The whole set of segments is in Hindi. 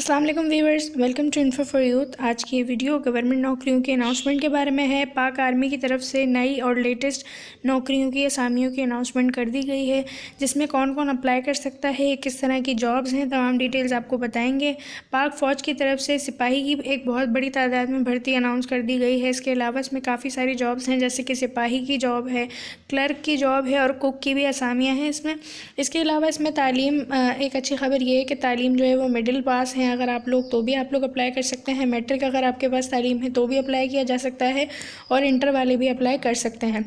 अस्सलाम वालेकुम viewers, welcome to info for youth. आज की ये वीडियो गवर्नमेंट नौकरियों के अनाउंसमेंट के बारे में है। पाक आर्मी की तरफ से नई और लेटेस्ट नौकरियों की असामियों की अनाउंसमेंट कर दी गई है, जिसमें कौन कौन अप्लाई कर सकता है, किस तरह की जॉब्स हैं, तमाम डिटेल्स आपको बताएंगे। पाक फ़ौज की तरफ से सिपाही की एक बहुत बड़ी तादाद में भर्ती अनाउंस कर दी गई है। इसके अलावा इसमें काफ़ी सारी जॉब्स हैं, जैसे कि सिपाही की जॉब है, क्लर्क की जॉब है और कुक की भी असामियाँ हैं इसमें। इसके अलावा इसमें तालीम, एक अच्छी खबर ये है कि तालीम जो है वो मिडिल पास है अगर आप लोग, तो भी आप लोग अप्लाई कर सकते हैं। मैट्रिक अगर आपके पास तालीम है तो भी अप्लाई किया जा सकता है और इंटर वाले भी अप्लाई कर सकते हैं।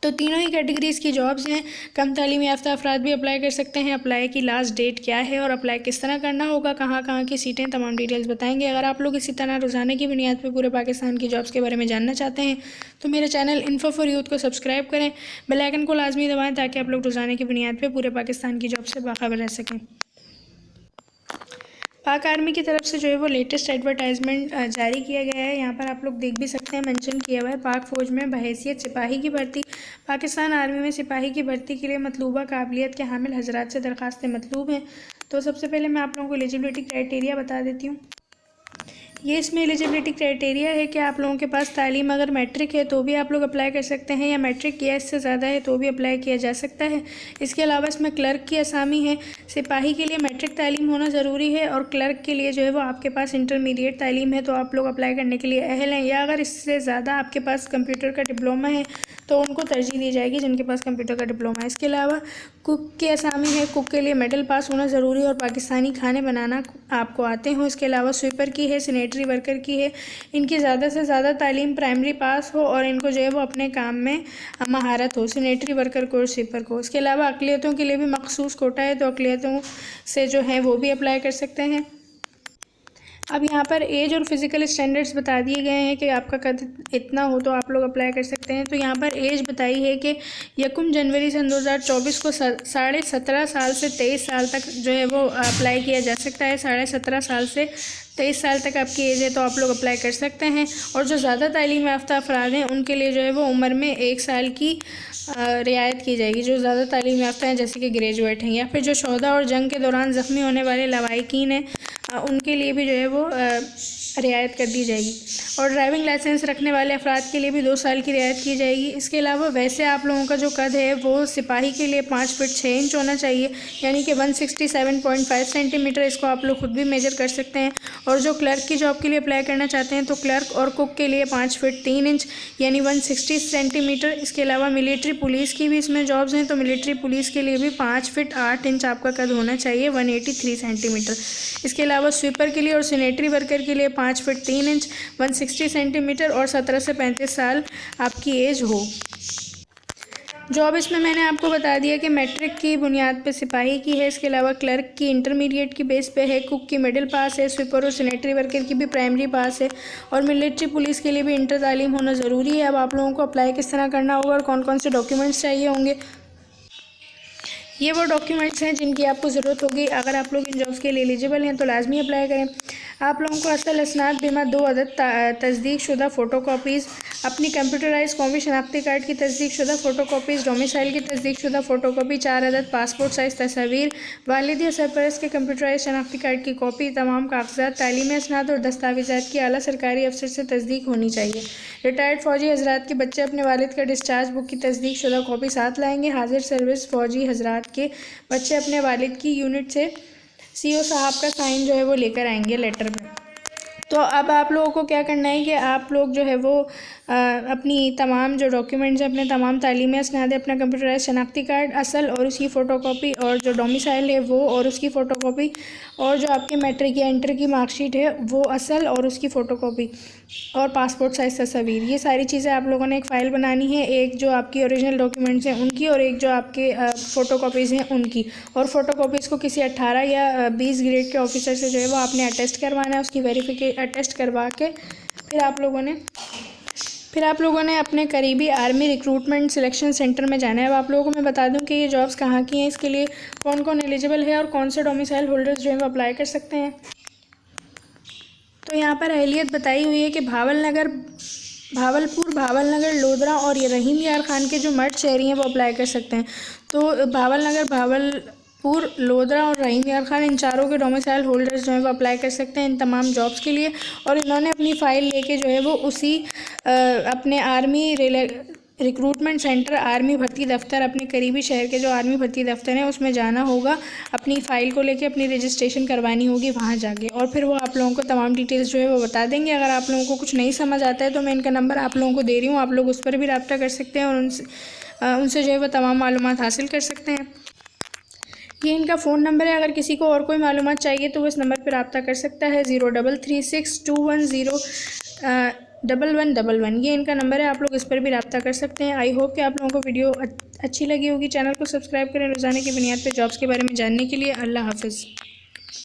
तो तीनों ही कैटेगरीज़ की जॉब्स हैं। कम तालीम याफ्ता अफराद भी अप्लाई कर सकते हैं। अप्लाई की लास्ट डेट क्या है और अप्लाई किस तरह करना होगा, कहाँ कहाँ की सीटें, तमाम डिटेल्स बताएंगे। अगर आप लोग इसी तरह रोज़ाना की बुनियाद पर पूरे पाकिस्तान की जॉब्स के बारे में जानना चाहते हैं तो मेरे चैनल इन्फो फॉर यूथ को सब्सक्राइब करें, बेल आइकन को लाजमी दबाएँ ताकि आप लोग रोज़ाना की बुनियाद पर पूरे पाकिस्तान की जॉब से बाखबर रह सकें। पाक आर्मी की तरफ से जो है वो लेटेस्ट एडवर्टाइजमेंट जारी किया गया है। यहाँ पर आप लोग देख भी सकते हैं, मेंशन किया हुआ है पाक फ़ौज में बहैसियत सिपाही की भर्ती। पाकिस्तान आर्मी में सिपाही की भर्ती के लिए मतलूबा काबिलियत के हामिल हजरात से दरख्वास्तें मतलूब हैं। तो सबसे पहले मैं आप लोगों को एलिजिबिलिटी क्राइटेरिया बता देती हूँ। ये इसमें एलिजिबिलिटी क्राइटेरिया है कि आप लोगों के पास तालीम अगर मैट्रिक है तो भी आप लोग अप्लाई कर सकते हैं, या मैट्रिक या इससे ज़्यादा है तो भी अप्लाई किया जा सकता है। इसके अलावा इसमें क्लर्क की असामी है। सिपाही के लिए मैट्रिक तालीम होना ज़रूरी है और क्लर्क के लिए जो है वो आपके पास इंटरमीडिएट तालीम है तो आप लोग अप्लाई करने के लिए अहल हैं, या अगर इससे ज़्यादा आपके पास कंप्यूटर का डिप्लोमा है तो उनको तरजीह दी जाएगी जिनके पास कंप्यूटर का डिप्लोमा है। इसके अलावा कुक की असामी है। कुक के लिए मिडिल पास होना ज़रूरी और पाकिस्तानी खाने बनाना आपको आते हों। इसके अलावा स्वीपर की है, सैनिटरी वर्कर की है। इनकी ज़्यादा से ज़्यादा तालीम प्राइमरी पास हो और इनको जो है वो अपने काम में महारत हो, सैनिटरी वर्कर को और स्वीपर को। इसके अलावा अक़लियतों के लिए भी मखसूस कोटा है तो अक़लियतों से जो है वो भी अप्लाई कर सकते हैं। अब यहाँ पर एज और फिज़िकल स्टैंडर्ड्स बता दिए गए हैं कि आपका कद इतना हो तो आप लोग अप्लाई कर सकते हैं। तो यहाँ पर एज बताई है कि 1 जनवरी सन 2024 को 17.5 साल से 23 साल तक जो है वो अप्लाई किया जा सकता है। 17.5 साल से 23 साल तक आपकी एज है तो आप लोग अप्लाई कर सकते हैं। और जो ज़्यादा तालीम याफ्ता अफराद हैं उनके लिए जो है वो उम्र में 1 साल की रियायत की जाएगी। जो ज़्यादा तालीम याफ्ता हैं जैसे कि ग्रेजुएट हैं, या फिर जो शोहदा और जंग के दौरान ज़ख्मी होने वाले लवाहिकीन हैं उनके लिए भी जो है वो रियायत कर दी जाएगी। और ड्राइविंग लाइसेंस रखने वाले अफराद के लिए भी 2 साल की रियायत की जाएगी। इसके अलावा वैसे आप लोगों का जो कद है वो सिपाही के लिए 5 फीट 6 इंच होना चाहिए, यानी कि 167.5 सेंटीमीटर। इसको आप लोग खुद भी मेजर कर सकते हैं। और जो क्लर्क की जॉब के लिए अप्लाई करना चाहते हैं तो क्लर्क और कुक के लिए 5 फीट 3 इंच यानी 160 सेंटीमीटर। इसके अलावा मिलिट्री पुलिस की भी इसमें जॉब्स हैं तो मिलिट्री पुलिस के लिए भी 5 फीट 8 इंच आपका कद होना चाहिए, 183 सेंटीमीटर। इसके अलावा स्वीपर के लिए और सैनिटरी वर्कर के लिए 5 फीट 3 इंच, 160 सेंटीमीटर और 17 से 35 साल आपकी एज हो। जॉब इसमें मैंने आपको बता दिया कि मैट्रिक की बुनियाद पे सिपाही की है। इसके अलावा क्लर्क की इंटरमीडिएट की बेस पे है, कुक की मिडिल पास है, स्वीपर और सैनिटरी वर्कर की भी प्राइमरी पास है और मिलिट्री पुलिस के लिए भी इंटर तालीम होना ज़रूरी है। अब आप लोगों को अप्लाई किस तरह करना होगा और कौन कौन से डॉक्यूमेंट्स चाहिए होंगे, ये वो डॉक्यूमेंट्स हैं जिनकी आपको ज़रूरत होगी। अगर आप लोग इन जॉब्स के लिए एलिजिबल हैं तो लाजमी अप्लाई करें। आप लोगों को असल असनाद बीमा 2 अदद तस्दीक शुदा फ़ोटो कापीज़, अपनी कंप्यूटराइज कौमी शनाख्ती कार्ड की तस्दीक शुदा फ़ोटो कापीज़, डोमिसाइल की तस्दीक शुदा फ़ोटो कापी, 4 अदद पासपोर्ट साइज़ तस्वीर, वालिद या सरपरस्त के कंप्यूटराइज शनाख्ती कार्ड की कॉपी, तमाम कागजात, तालीमी असनाद और दस्तावेज़ात की आला सरकारी अफसर से तस्दीक होनी चाहिए। रिटायर्ड फ़ौजी हज़रात के बच्चे अपने वालिद का डिस्चार्ज बुक की तस्दीक शुदा कॉपी साथ लाएंगे। हाजिर सर्विस फ़ौजी हज़रात के बच्चे अपने वालिद की यूनिट से CO साहब का साइन जो है वो लेकर आएंगे लेटर में। तो अब आप लोगों को क्या करना है कि आप लोग जो है वो अपनी तमाम जो डॉक्यूमेंट्स हैं, अपने तमाम तालीमी असनाद, अपना कंप्यूटराइज शनाख्ती कार्ड असल और उसकी फ़ोटोकॉपी, और जो डोमिसाइल है वो और उसकी फ़ोटोकॉपी, और जो आपके मैट्रिक या इंटर की मार्कशीट है वो असल और उसकी फ़ोटोकॉपी, और पासपोर्ट साइज़ तस्वीर, ये सारी चीज़ें आप लोगों ने एक फ़ाइल बनानी है। एक जो आपकी ओरिजिनल डॉक्यूमेंट्स हैं उनकी और एक जो आपके फ़ोटोकॉपीज़ हैं उनकी। और फ़ोटोकॉपीज़ को किसी 18 या 20 ग्रेड के ऑफिसर से जो है वो आपने अटेस्ट करवाना है। उसकी अटेस्ट करवा के फिर आप लोगों ने अपने करीबी आर्मी रिक्रूटमेंट सिलेक्शन सेंटर में जाना है। अब आप लोगों को मैं बता दूं कि ये जॉब्स कहाँ की हैं, इसके लिए कौन कौन एलिजिबल है और कौन से डोमिसाइल होल्डर्स जो हैं वो अप्लाई कर सकते हैं। तो यहाँ पर अहलियत बताई हुई है कि भावलपुर, भावलनगर, लोधरा और ये रहीम यार खान के जो मर्द शहरी हैं वो अप्लाई कर सकते हैं। तो पूर, लोधरा और रहीम यार खान, इन चारों के डोमिसाइल होल्डर्स जो है वो अप्लाई कर सकते हैं इन तमाम जॉब्स के लिए। और इन्होंने अपनी फ़ाइल लेके जो है वो उसी अपने आर्मी रिक्रूटमेंट सेंटर, आर्मी भर्ती दफ्तर, अपने करीबी शहर के जो आर्मी भर्ती दफ्तर हैं उसमें जाना होगा, अपनी फ़ाइल को लेके अपनी रजिस्ट्रेशन करवानी होगी वहाँ जाके, और फिर वो आप लोगों को तमाम डिटेल्स जो है वो बता देंगे। अगर आप लोगों को कुछ नहीं समझ आता है तो मैं इनका नंबर आप लोगों को दे रही हूँ, आप लोग उस पर भी रब्ता कर सकते हैं और उनसे जो है वो तमाम मालूमात हासिल कर सकते हैं। ये इनका फ़ोन नंबर है, अगर किसी को और कोई मालूमात चाहिए तो वो इस नंबर पर रब्ता कर सकता है, 0336210111। ये इनका नंबर है, आप लोग इस पर भी रब्ता कर सकते हैं। आई होप कि आप लोगों को वीडियो अच्छी लगी होगी। चैनल को सब्सक्राइब करें रोज़ाना की बुनियाद पर जॉब्स के बारे में जानने के लिए। अल्लाह हाफ़िज़।